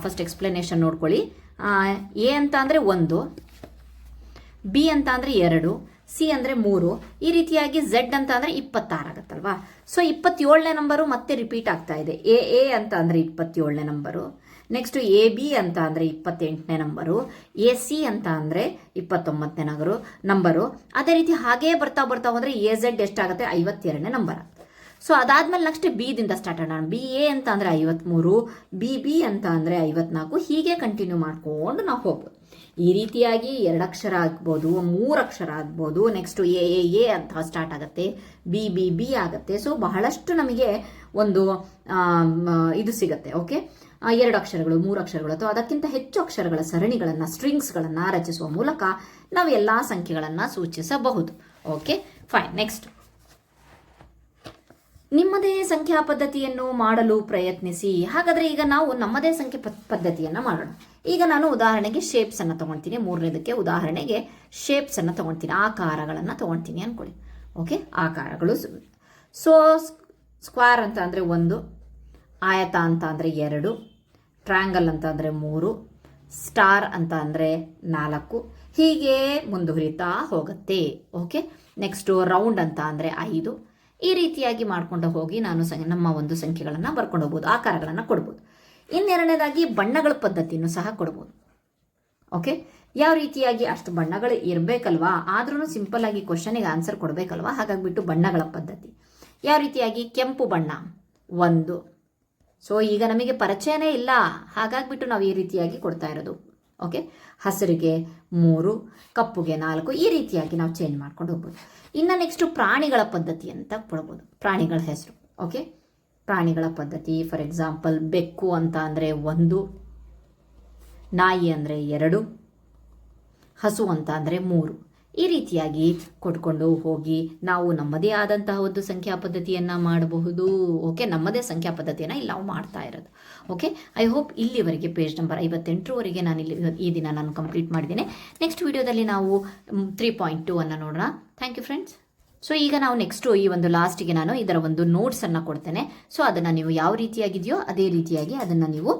ಫಸ್ಟ್ ಎಕ್ಸ್ಪ್ಲನೇಷನ್ ನೋಡ್ಕೊಳ್ಳಿ. ಎ ಅಂತ ಅಂದರೆ 1, ಬಿ ಅಂತ ಅಂದರೆ 2, ಸಿ ಅಂದರೆ 3, ಈ ರೀತಿಯಾಗಿ ಝೆಡ್ ಅಂತ ಅಂದರೆ 26 ಆಗುತ್ತಲ್ವಾ. ಸೊ 27ನೇ ನಂಬರು ಮತ್ತೆ ರಿಪೀಟ್ ಆಗ್ತಾ ಇದೆ. ಎ ಅಂತ ಅಂದರೆ 27ನೇ ನಂಬರು, ನೆಕ್ಸ್ಟ್ ಎ ಬಿ ಅಂತ ಅಂದರೆ 28ನೇ ನಂಬರು, ಎ ಸಿ ಅಂತ ಅಂದರೆ 29ನೇ ನಂಬರು. ಅದೇ ರೀತಿ ಹಾಗೇ ಬರ್ತಾ ಹೋದರೆ ಎ ಝೆಡ್ ಎಷ್ಟಾಗುತ್ತೆ, 52ನೇ ನಂಬರ್. ಸೊ ಅದಾದ್ಮೇಲೆ ನೆಕ್ಸ್ಟ್ ಬಿದಿಂದ ಸ್ಟಾರ್ಟ್ ಮಾಡೋಣ. ಬಿ ಎ ಅಂತ ಅಂದರೆ 53, ಬಿ ಅಂತ ಅಂದರೆ 54, ಹೀಗೆ ಕಂಟಿನ್ಯೂ ಮಾಡ್ಕೊಂಡು ನಾವು ಹೋಗ್ಬೋದು. ಈ ರೀತಿಯಾಗಿ 2 ಅಕ್ಷರ ಆಗ್ಬೋದು, 3 ಅಕ್ಷರ ಆಗ್ಬೋದು. ನೆಕ್ಸ್ಟ್ ಎ ಅಂತ ಸ್ಟಾರ್ಟ್ ಆಗುತ್ತೆ, ಬಿ ಆಗುತ್ತೆ. ಸೊ ಬಹಳಷ್ಟು ನಮಗೆ ಒಂದು ಇದು ಸಿಗುತ್ತೆ. ಓಕೆ, 2 ಅಕ್ಷರಗಳು, 3 ಅಕ್ಷರಗಳು ಅಥವಾ ಅದಕ್ಕಿಂತ ಹೆಚ್ಚು ಅಕ್ಷರಗಳ ಸರಣಿಗಳನ್ನು, ಸ್ಟ್ರಿಂಗ್ಸ್ಗಳನ್ನು ರಚಿಸುವ ಮೂಲಕ ನಾವು ಎಲ್ಲ ಸಂಖ್ಯೆಗಳನ್ನು ಸೂಚಿಸಬಹುದು. Okay, fine. ನೆಕ್ಸ್ಟ್, ನಿಮ್ಮದೇ ಸಂಖ್ಯಾ ಪದ್ಧತಿಯನ್ನು ಮಾಡಲು ಪ್ರಯತ್ನಿಸಿ. ಹಾಗಾದರೆ ಈಗ ನಾವು ನಮ್ಮದೇ ಸಂಖ್ಯೆ ಪದ್ಧತಿಯನ್ನು ಮಾಡೋಣ. ಈಗ ನಾನು ಉದಾಹರಣೆಗೆ ಶೇಪ್ಸನ್ನು ತೊಗೊಳ್ತೀನಿ. 3ನೇದಕ್ಕೆ ಉದಾಹರಣೆಗೆ ಶೇಪ್ಸನ್ನು ತೊಗೊಳ್ತೀನಿ, ಆಕಾರಗಳನ್ನು ತೊಗೊಳ್ತೀನಿ ಅಂದ್ಕೊಳ್ಳಿ. ಓಕೆ, ಆಕಾರಗಳು. ಸೊ ಸ್ಕ್ವೇರ್ ಅಂತ ಅಂದರೆ 1, ಆಯತ ಅಂತ ಅಂದರೆ 2, ಟ್ರ್ಯಾಂಗಲ್ ಅಂತ ಅಂದರೆ 3, ಸ್ಟಾರ್ ಅಂತ ಅಂದರೆ 4, ಹೀಗೆ ಮುಂದುವರಿತಾ ಹೋಗುತ್ತೆ. ಓಕೆ, ನೆಕ್ಸ್ಟು ರೌಂಡ್ ಅಂತ ಅಂದರೆ 5. ಈ ರೀತಿಯಾಗಿ ಮಾಡ್ಕೊಂಡು ಹೋಗಿ ನಾನು ನಮ್ಮ ಒಂದು ಸಂಖ್ಯೆಗಳನ್ನು ಬರ್ಕೊಂಡು ಹೋಗ್ಬೋದು, ಆಕಾರಗಳನ್ನು ಕೊಡ್ಬೋದು. ಇನ್ನೆರಡನೇದಾಗಿ ಬಣ್ಣಗಳ ಪದ್ಧತಿಯನ್ನು ಸಹ ಕೊಡ್ಬೋದು. ಓಕೆ, ಯಾವ ರೀತಿಯಾಗಿ, ಅಷ್ಟು ಬಣ್ಣಗಳು ಇರಬೇಕಲ್ವಾ, ಆದ್ರೂ ಸಿಂಪಲ್ ಆಗಿ ಕ್ವಶನಿಗೆ ಆನ್ಸರ್ ಕೊಡಬೇಕಲ್ವಾ, ಹಾಗಾಗಿಬಿಟ್ಟು ಬಣ್ಣಗಳ ಪದ್ಧತಿ. ಯಾವ ರೀತಿಯಾಗಿ, ಕೆಂಪು ಬಣ್ಣ 1. ಸೊ ಈಗ ನಮಗೆ ಪರಿಚಯನೇ ಇಲ್ಲ, ಹಾಗಾಗಿಬಿಟ್ಟು ನಾವು ಈ ರೀತಿಯಾಗಿ ಕೊಡ್ತಾ ಇರೋದು. ಓಕೆ, ಹಸಿರಿಗೆ 3, ಕಪ್ಪುಗೆ 4, ಈ ರೀತಿಯಾಗಿ ನಾವು ಚೇಂಜ್ ಮಾಡ್ಕೊಂಡು ಹೋಗ್ಬೋದು. ಇನ್ನು ನೆಕ್ಸ್ಟು ಪ್ರಾಣಿಗಳ ಪದ್ಧತಿ ಅಂತ ಕೊಡ್ಬೋದು, ಪ್ರಾಣಿಗಳ ಹೆಸರು. ಓಕೆ, ಪ್ರಾಣಿಗಳ ಪದ್ಧತಿ, ಫಾರ್ ಎಕ್ಸಾಂಪಲ್ ಬೆಕ್ಕು ಅಂತ ಅಂದರೆ 1, ನಾಯಿ ಅಂದರೆ 2, ಹಸು ಅಂತ ಅಂದರೆ 3. ಈ ರೀತಿಯಾಗಿ ಕೊಟ್ಕೊಂಡು ಹೋಗಿ ನಾವು ನಮ್ಮದೇ ಆದಂತಹ ಒಂದು ಸಂಖ್ಯಾ ಪದ್ಧತಿಯನ್ನು ಮಾಡಬಹುದು. ಓಕೆ, ನಮ್ಮದೇ ಸಂಖ್ಯಾ ಪದ್ಧತಿಯನ್ನು ಇಲ್ಲಿ ನಾವು ಮಾಡ್ತಾ ಇರೋದು. ಓಕೆ, ಐ ಹೋಪ್ ಇಲ್ಲಿವರೆಗೆ ಪೇಜ್ ನಂಬರ್ 58ವರೆಗೆ ನಾನು ಈ ದಿನ ನಾನು ಕಂಪ್ಲೀಟ್ ಮಾಡಿದ್ದೇನೆ. ನೆಕ್ಸ್ಟ್ ವಿಡಿಯೋದಲ್ಲಿ ನಾವು 3.2 ಅನ್ನು ನೋಡೋಣ. Thank you friends. ಸೊ ಈಗ ನಾವು ನೆಕ್ಸ್ಟು ಈ ಒಂದು ಲಾಸ್ಟಿಗೆ ನಾನು ಇದರ ಒಂದು ನೋಟ್ಸನ್ನು ಕೊಡ್ತೇನೆ. ಸೊ ಅದನ್ನು ನೀವು ಯಾವ ರೀತಿಯಾಗಿದೆಯೋ ಅದೇ ರೀತಿಯಾಗಿ ಅದನ್ನು ನೀವು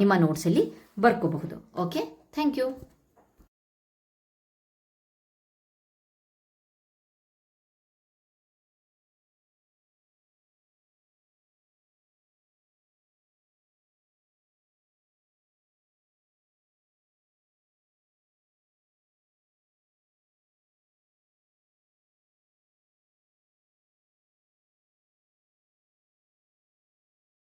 ನಿಮ್ಮ ನೋಟ್ಸಲ್ಲಿ ಬರ್ಕೋಬಹುದು. Okay, thank you.